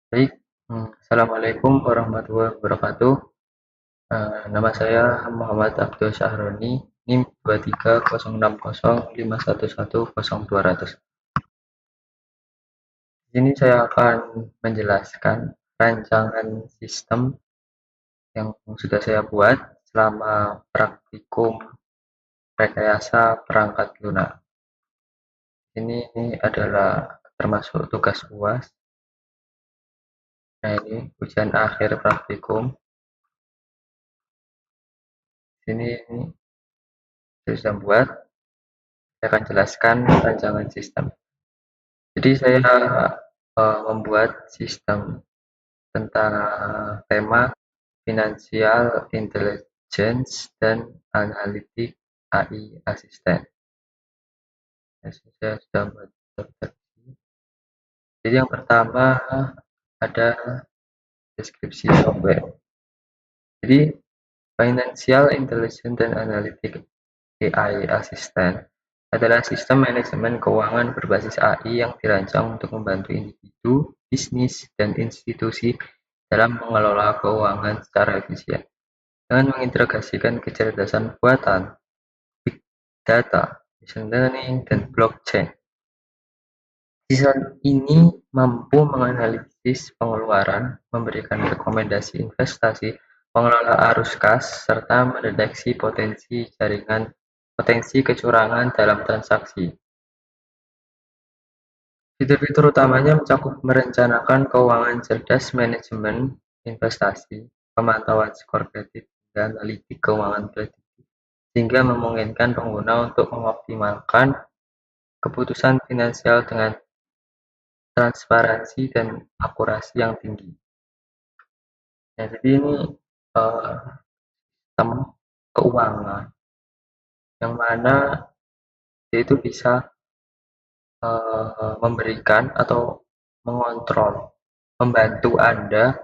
Baik, assalamualaikum warahmatullahi wabarakatuh. Nama saya Muhammad Abdul Syahroni, NIM 2306051100200. Di sini saya akan menjelaskan rancangan sistem yang sudah saya buat selama praktikum rekayasa perangkat lunak. Ini adalah termasuk tugas UAS. Nah, ini ujian akhir praktikum. Sini saya sudah buat. Saya akan jelaskan rancangan sistem. Jadi saya membuat sistem tentang tema Financial Intelligence dan Analitik AI Asisten. Saya sudah membuat versi. Jadi yang pertama ada deskripsi software. Jadi Financial Intelligence dan Analitik AI Assistant adalah sistem manajemen keuangan berbasis AI yang dirancang untuk membantu individu, bisnis, dan institusi dalam mengelola keuangan secara efisien. Dengan mengintegrasikan kecerdasan buatan, big data, machine learning, dan blockchain. Sistem ini mampu menganalisis pengeluaran, memberikan rekomendasi investasi, mengelola arus kas, serta mendeteksi potensi kecurangan dalam transaksi. Fitur-fitur utamanya mencakup merencanakan keuangan cerdas, manajemen investasi, pemantauan skor kredit, dan analitik keuangan prediktif, sehingga memungkinkan pengguna untuk mengoptimalkan keputusan finansial dengan transparansi dan akurasi yang tinggi. Nah, jadi ini sistem keuangan yang mana dia itu bisa memberikan atau mengontrol, membantu Anda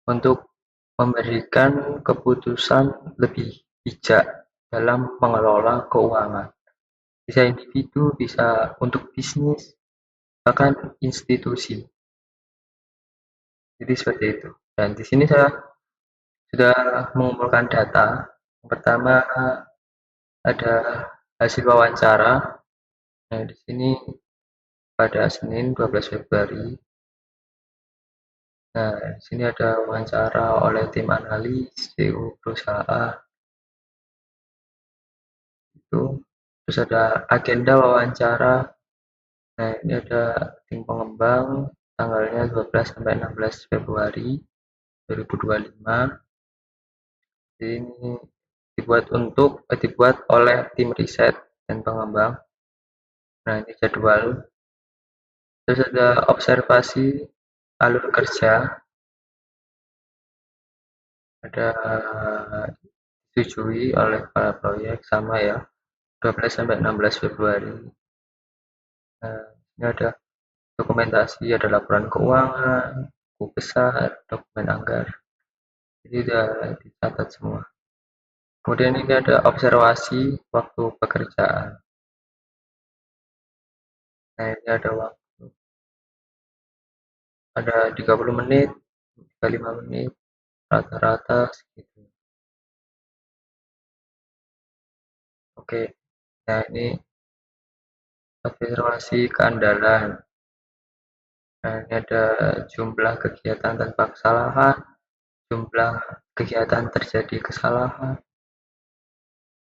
untuk memberikan keputusan lebih bijak dalam mengelola keuangan. Bisa individu, bisa untuk bisnis, bahkan institusi. Jadi seperti itu. Dan di sini saya sudah mengumpulkan data. Yang pertama ada hasil wawancara. Nah, di sini pada Senin 12 Februari. Nah, di sini ada wawancara oleh tim analis CEO perusahaan itu. Terus ada agenda wawancara. Nah, ini ada tim pengembang tanggalnya 12 sampai 16 Februari 2025. Ini dibuat oleh tim riset dan pengembang. Nah, ini jadwal. Terus ada observasi alur kerja. Ada disetujui oleh kepala proyek sama ya, 12 sampai 16 Februari. Nah, ini ada dokumentasi, ada laporan keuangan, buku besar, dokumen anggaran. Jadi sudah dicatat semua. Kemudian ini ada observasi waktu pekerjaan. Nah, ini ada waktu. Ada 30 menit, 35 menit, rata-rata segitu. Oke. Nah, ini observasi keandalan. Nah, ini ada jumlah kegiatan tanpa kesalahan, jumlah kegiatan terjadi kesalahan.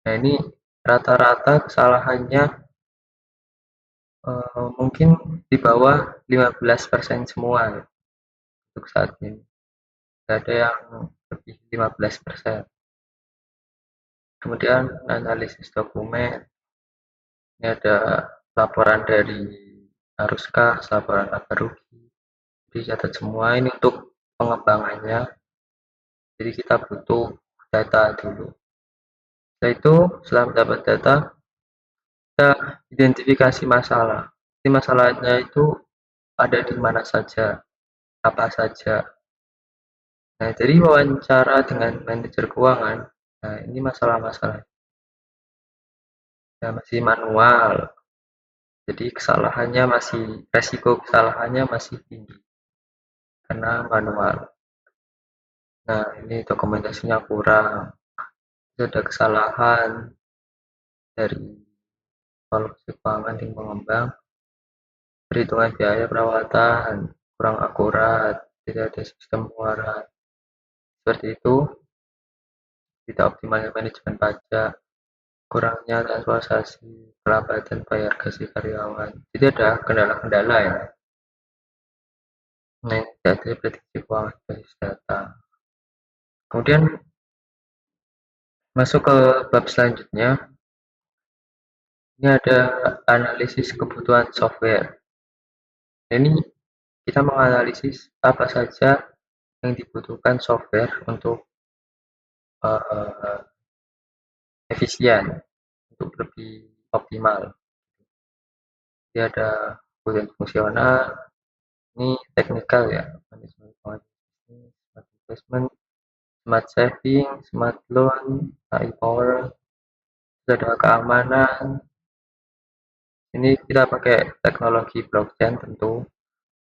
Nah, ini rata-rata kesalahannya mungkin di bawah 15% semua untuk saat ini. Tidak ada yang lebih 15%. Kemudian analisis dokumen. Ini ada laporan dari arus kas, laporan laba rugi. Dicatat semua ini untuk pengembangannya. Jadi kita butuh data dulu. Setelah itu, setelah mendapat data, kita identifikasi masalah. Jadi masalahnya itu ada di mana saja, apa saja. Nah, dari wawancara dengan manajer keuangan, nah ini masalah-masalah. Ya, masih manual, jadi resiko kesalahannya masih tinggi. karena manual. Nah, ini dokumentasinya kurang, ada kesalahan dari solusi keuangan tim pengembang, perhitungan biaya perawatan kurang akurat, tidak ada sistem pengeluaran. Seperti itu, tidak optimalnya manajemen pajak, kurangnya transaksi, kelambatan bayar gaji karyawan. Jadi ada kendala-kendala ya. Nah, ini data prediksi keuangan basis data. Kemudian masuk ke bab selanjutnya, ini ada analisis kebutuhan software. Ini kita menganalisis apa saja yang dibutuhkan software untuk efisien, untuk lebih optimal. Jadi ada kebutuhan fungsional, ini teknikal ya, manajemen smart investment, smart saving, smart loan, AI power, ada keamanan. Ini kita pakai teknologi blockchain tentu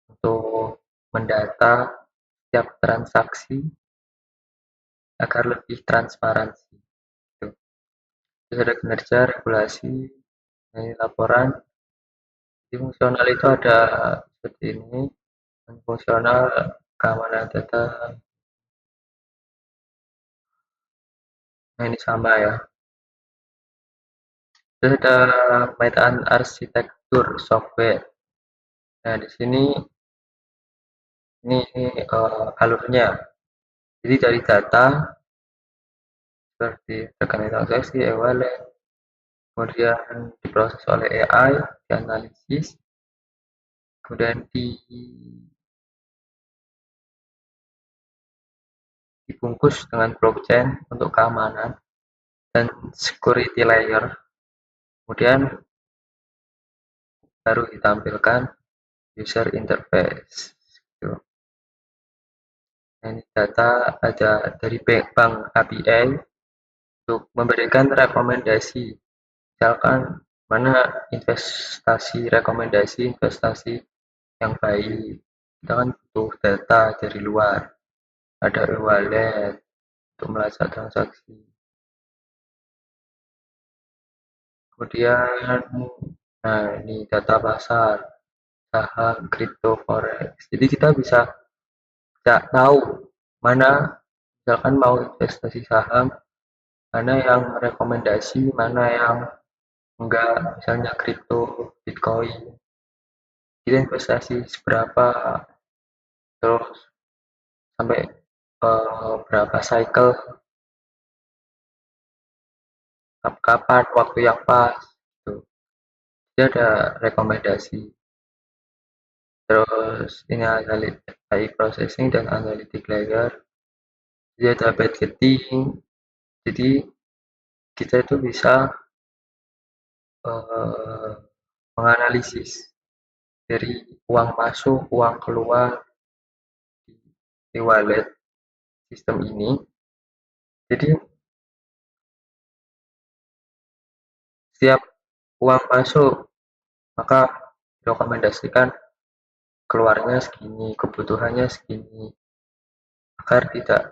untuk mendata setiap transaksi agar lebih transparansi. Gitu. Terus ada kinerja, regulasi, ini laporan. Di fungsional itu ada seperti ini, fungsional, keamanan data. Nah ini sama ya. Terus ada pemetaan arsitektur software. Nah di sini ini alurnya. Jadi dari data seperti rekening transaksi, e-wallet, kemudian diproses oleh AI, dianalisis, kemudian dibungkus dengan blockchain untuk keamanan dan security layer, kemudian baru ditampilkan user interface. Gitu. Nah, ini data ada dari bank API untuk memberikan rekomendasi, misalkan mana rekomendasi investasi yang baik. Kita kan butuh data dari luar, ada e-wallet untuk melacak transaksi. Kemudian, nah ini data pasar, saham, kripto, forex. Jadi kita bisa tahu mana, misalkan mau investasi saham, mana yang rekomendasi, mana yang enggak, misalnya kripto, bitcoin. Kita investasi seberapa, terus sampai berapa cycle, kapan waktu yang pas. Gitu. Jadi ada rekomendasi. Terus ini AI processing dan analytic layer. Jadi ada budgeting. Jadi kita itu bisa menganalisis dari uang masuk, uang keluar di wallet sistem ini. Jadi setiap uang masuk maka direkomendasikan keluarnya segini, kebutuhannya segini, agar tidak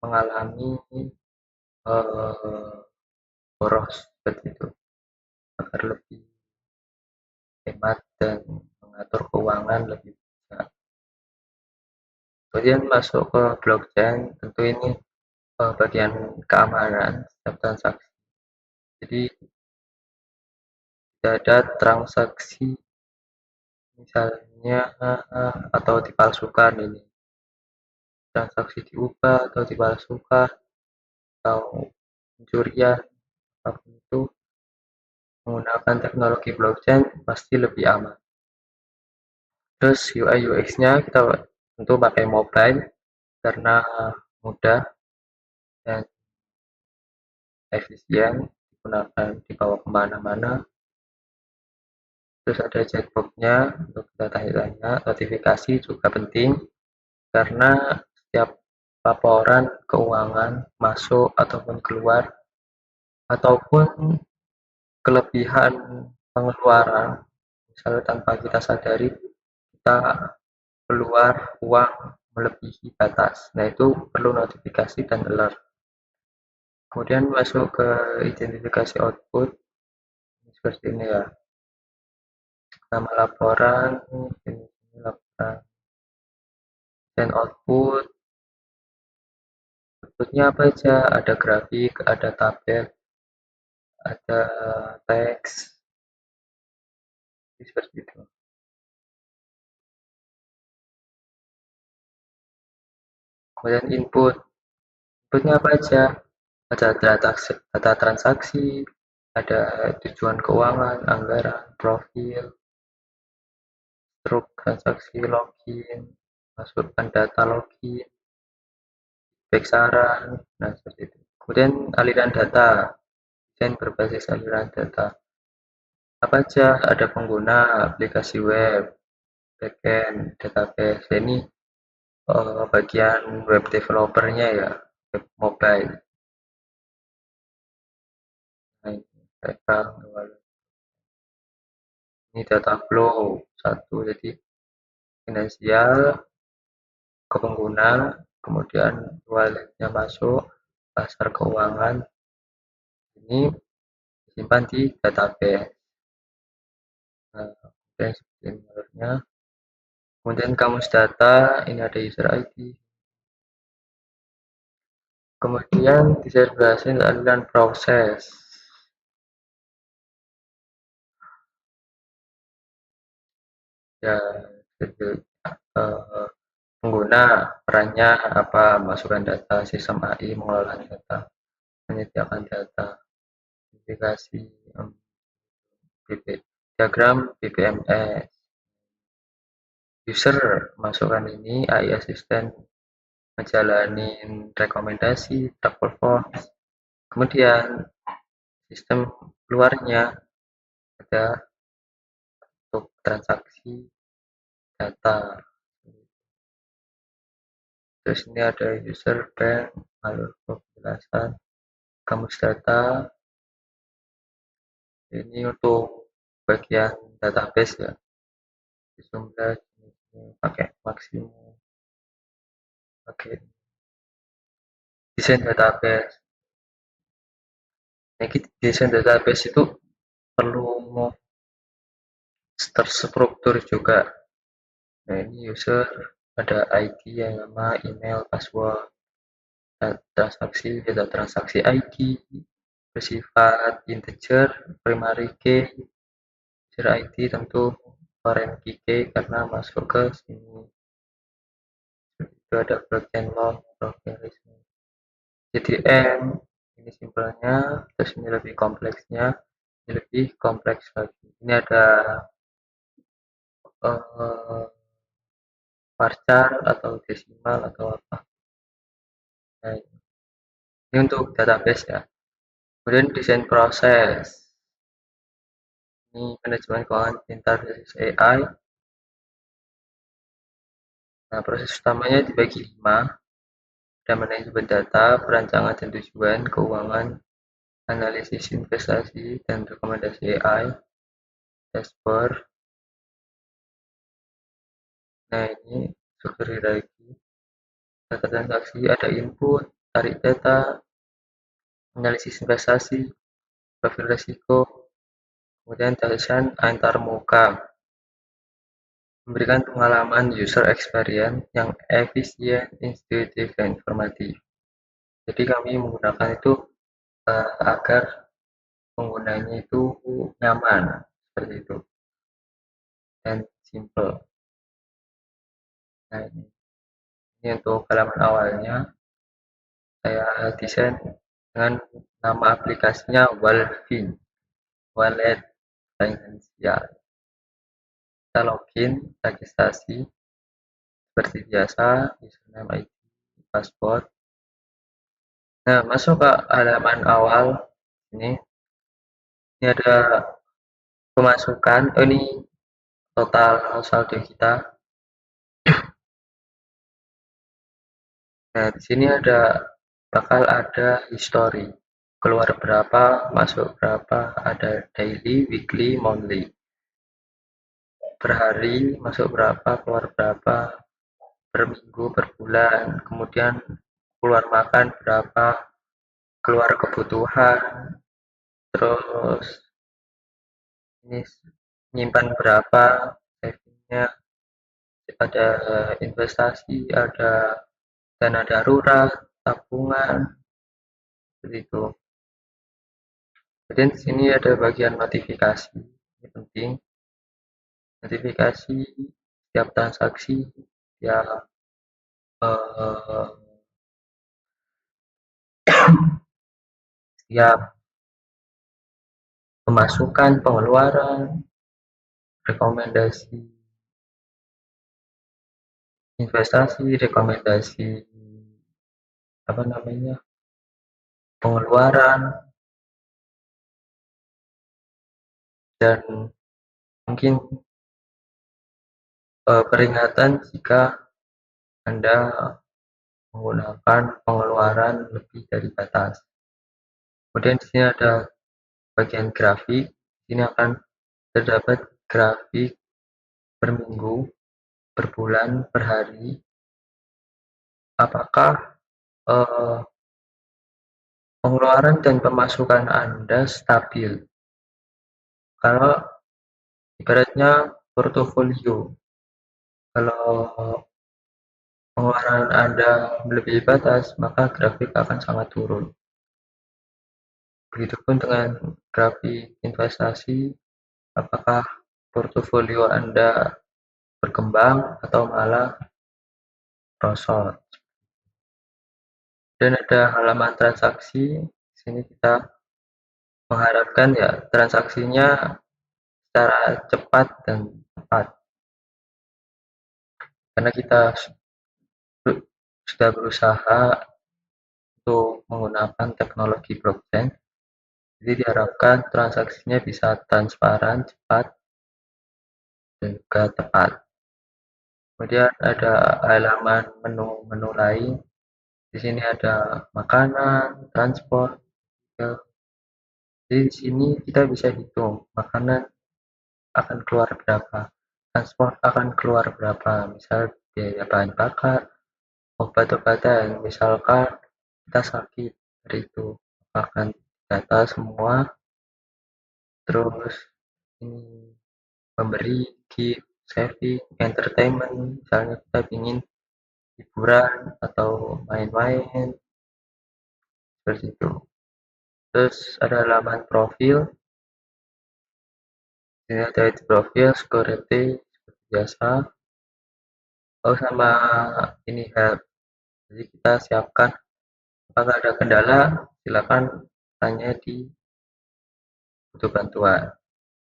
mengalami boros seperti itu, agar lebih hemat dan mengatur keuangan lebih bisa. Kemudian masuk ke blockchain, tentu ini bagian keamanan setiap transaksi. Jadi tidak ada transaksi misalnya atau dipalsukan, ini transaksi diubah atau dipalsukan atau pencurian, apapun itu menggunakan teknologi blockchain pasti lebih aman. Terus UI UX-nya kita tentu pakai mobile karena mudah dan efisien, digunakan dibawa kemana-mana. Terus ada chatbot-nya untuk kita tanya-tanya. Notifikasi juga penting karena setiap laporan keuangan masuk ataupun keluar, ataupun kelebihan pengeluaran, misalnya tanpa kita sadari kita keluar uang melebihi batas. Nah, itu perlu notifikasi dan alert. Kemudian masuk ke identifikasi output, seperti ini ya. Nama laporan, ini laporan, dan output. Outputnya apa aja? Ada grafik, ada tabel, ada teks, seperti itu. Kemudian input. Inputnya apa aja? Ada data transaksi, ada tujuan keuangan, anggaran, profil, struk transaksi, login, masukkan data login, baik saran, nah seperti itu. Kemudian aliran data, desain berbasis aliran data. Apa aja? Ada pengguna, aplikasi web, backend, database. Ini bagian web developernya ya, web mobile. Nah, ini mereka ini data flow satu, jadi finansial ke pengguna, kemudian walletnya masuk, pasar keuangan, ini disimpan di database. Nah, kemudian sumbernya, kemudian kamus data, ini ada user ID, kemudian desain berhasil aliran proses. Ya, jadi, pengguna perannya apa, masukkan data, sistem AI mengelola data, menyediakan data, aplikasi, diagram BPMS, user masukkan ini, AI assistant menjalani rekomendasi, track performance, kemudian sistem luarnya ada untuk transaksi data, terus ini ada user bank, alur penjelasan, kamus data, ini untuk bagian database ya, jumlah pakai maksimum, pakai desain database. Nah, desain database itu perlu terstruktur juga. Nah, ini user ada ID, yang nama, email, password, transaksi, data transaksi ID, bersifat integer, primary key, user ID tentu foreign key karena masuk ke sini. Itu ada blockchain log, logarithm, JDM, ini simpelnya, terus ini lebih kompleksnya, ini lebih kompleks lagi. Ini ada varchar atau desimal atau apa. Nah, ini untuk database ya. Kemudian desain proses. Ini manajemen keuangan pintar versus AI. Nah, proses utamanya dibagi 5. Ada manajemen data, perancangan dan tujuan, keuangan, analisis investasi, dan rekomendasi AI, dashboard. Nah, ini struktur hierarki. Data transaksi ada input, tarik data, analisis investasi, profil risiko, kemudian tulisan antar muka, memberikan pengalaman user experience yang efisien, intuitif, dan informatif. Jadi kami menggunakan itu agar penggunanya itu nyaman, seperti itu, dan simple. Nah, ini untuk halaman awalnya saya desain dengan nama aplikasinya Walfin, Wallet Financial. Kita login, registrasi seperti biasa, username, ID, password. Nah, masuk ke halaman awal ini. Ini ada pemasukan. Oh, ini total saldo kita. Nah, di sini bakal ada history. Keluar berapa, masuk berapa, ada daily, weekly, monthly. per hari masuk berapa, keluar berapa, per minggu, per bulan, kemudian keluar makan berapa, keluar kebutuhan, terus ini nyimpan berapa, savingnya, ada investasi, ada dana darurat, tabungan, seperti itu. Kemudian di sini ada bagian notifikasi, ini penting. Notifikasi setiap transaksi, setiap eh, setiap pemasukan, pengeluaran, rekomendasi investasi, rekomendasi apa namanya pengeluaran, dan mungkin peringatan jika Anda menggunakan pengeluaran lebih dari batas. Kemudian di sini ada bagian grafik. Di sini akan terdapat grafik per minggu, per bulan, per hari. Apakah eh, pengeluaran dan pemasukan Anda stabil? Kalau ibaratnya portofolio, kalau pengeluaran Anda melebihi batas, maka grafik akan sangat turun. Begitupun dengan grafik investasi, apakah portofolio Anda berkembang atau malah merosot. Dan ada halaman transaksi, di sini kita mengharapkan ya transaksinya secara cepat dan tepat. Karena kita sudah berusaha untuk menggunakan teknologi blockchain, jadi diharapkan transaksinya bisa transparan, cepat, dan juga tepat. Kemudian ada halaman menu-menu lain. Di sini ada makanan, transport. Ya. Jadi di sini kita bisa hitung makanan akan keluar berapa, transport akan keluar berapa, misal biaya bahan bakar, obat-obatan, misalkan kita sakit, dari itu akan data semua, terus ini memberi gift, saving, entertainment, misalnya kita ingin hiburan atau main-main, seperti itu. Terus ada halaman profil, ini ada di profil, security, seperti biasa. Oh, sama ini help. Jadi kita siapkan apakah ada kendala, silakan tanya di butuh bantuan.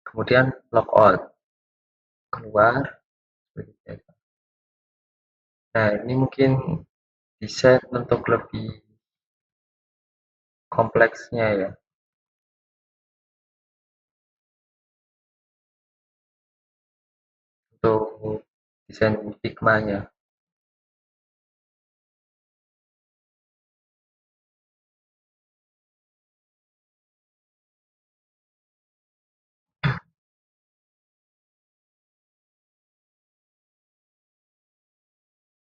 Kemudian logout, keluar seperti biasa. Nah, ini mungkin desain untuk lebih kompleksnya ya, untuk desain Figma-nya.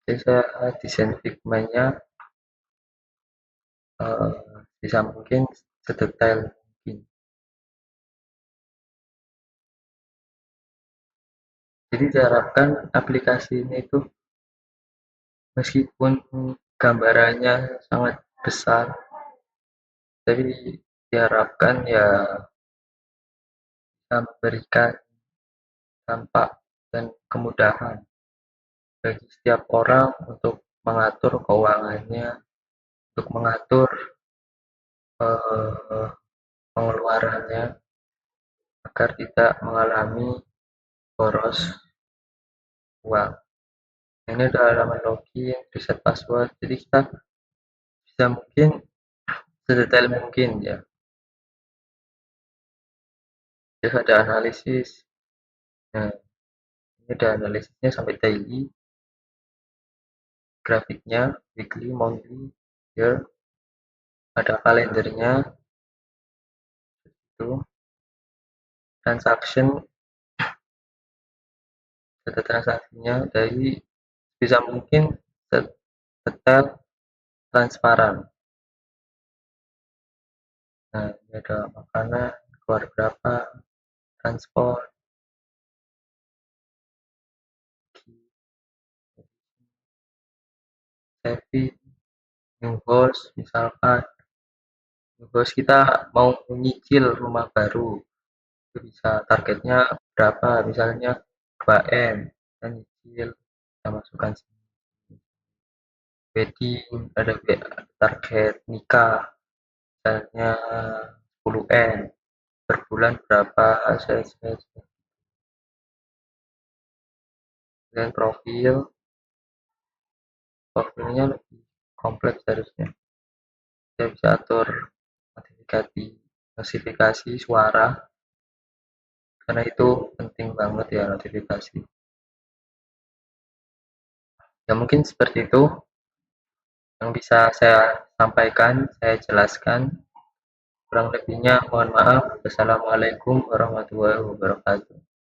Jadi saya desain Figma-nya eh, bisa mungkin sedetail mungkin. Jadi diharapkan aplikasi ini itu meskipun gambarannya sangat besar, tapi diharapkan ya bisa memberikan dampak dan kemudahan bagi setiap orang untuk mengatur keuangannya, untuk mengatur eh, pengeluarannya agar tidak mengalami boros uang. Ini ada halaman login, reset password, jadi kita bisa mungkin sedetail mungkin ya. Terus ada analisis, nah ini ada analisisnya sampai daily, grafiknya, weekly, monthly, year, ada kalendernya, itu transaction data transaksinya dari bisa mungkin detail, transparan. Nah, ini ada makanan, keluar berapa, transport, saving, new house, misalkan new house kita mau menyicil rumah baru, itu bisa targetnya berapa, misalnya 2M, kita nyicil, kita masukkan wedding, ada target nikah, misalnya 10M, per bulan berapa, dan profilnya lebih kompleks harusnya. Kita bisa atur notifikasi suara, karena itu penting banget ya notifikasi. Ya mungkin seperti itu yang bisa saya sampaikan, saya jelaskan. Kurang lebihnya mohon maaf. Wassalamualaikum warahmatullahi wabarakatuh.